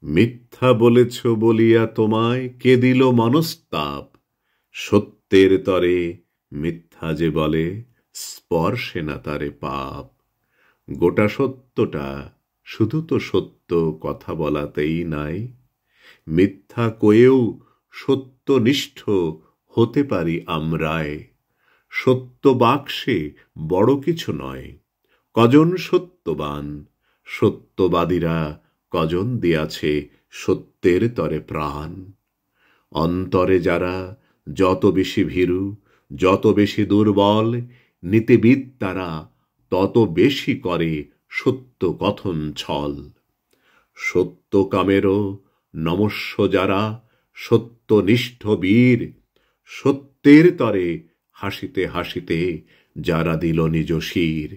মিথ্যা বলেছ বলিয়া তোমায় কে দিল মনস্তাপ। সত্যের তরে মিথ্যা যে বলে, স্পর্শে না তারে পাপ। গোটা সত্যটা শুধু তো সত্য কথা বলাতেই নাই। মিথ্যা কয়েও সত্যনিষ্ঠ হতে পারি আমরাই। সত্য বাক্সে বড় কিছু নয়, কজন সত্যবান। সত্যবাদীরা কজন দিয়াছে সত্যের তরে প্রাণ। অন্তরে যারা যত বেশি ভীরু, যত বেশি দুর্বল, নীতিবিদ তারা তত বেশি করে সত্য কথন ছল। সত্য কামেরও নমস্য যারা সত্যনিষ্ঠ বীর, সত্যের তরে হাসিতে হাসিতে যারা দিল নিজ শির।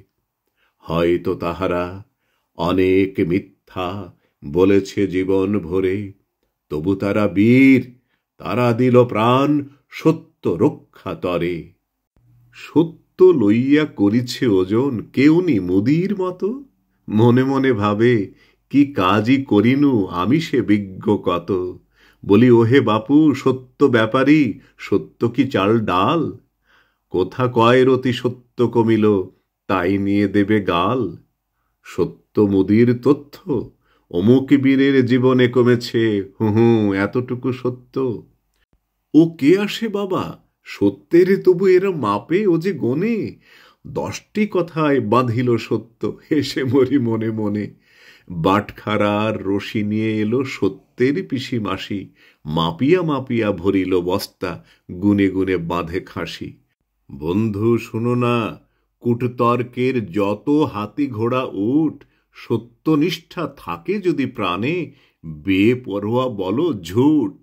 হয়তো তাহারা অনেক মিথ্যা বলেছে জীবন ভরে, তবু তারা বীর, তারা দিল প্রাণ সত্য রক্ষা তরে। সত্য লইয়া করিছে ওজন কেউনি মুদির মতো। মনে মনে ভাবে কি কাজই করিনু আমি সে বিজ্ঞ কত। বলি ওহে বাপু সত্য ব্যাপারী, সত্য কি চাল ডাল। কোথা কয় রতি সত্য কমিল, তাই নিয়ে দেবে গাল। সত্য মুদির তথ্য, অমুক বীরের জীবনে কমেছে, হু হু এতটুকু সত্য। ও কে আসে বাবা, সত্যের তবু এরা মাপে ও যে গনে। 10টি কথায় বাঁধিল সত্য, হেসে মরি মনে মনে। বাটখারার রশি নিয়ে এলো সত্যের পিসি মাসি, মাপিয়া মাপিয়া ভরিল বস্তা, গুনে গুনে বাঁধে খাসি। বন্ধু শুনো না, কূটতর্কের যত হাতি ঘোড়া উঠ, সত্যনিষ্ঠা থাকে যদি প্রাণে, বেপরোয়া বলো ঝুঠ।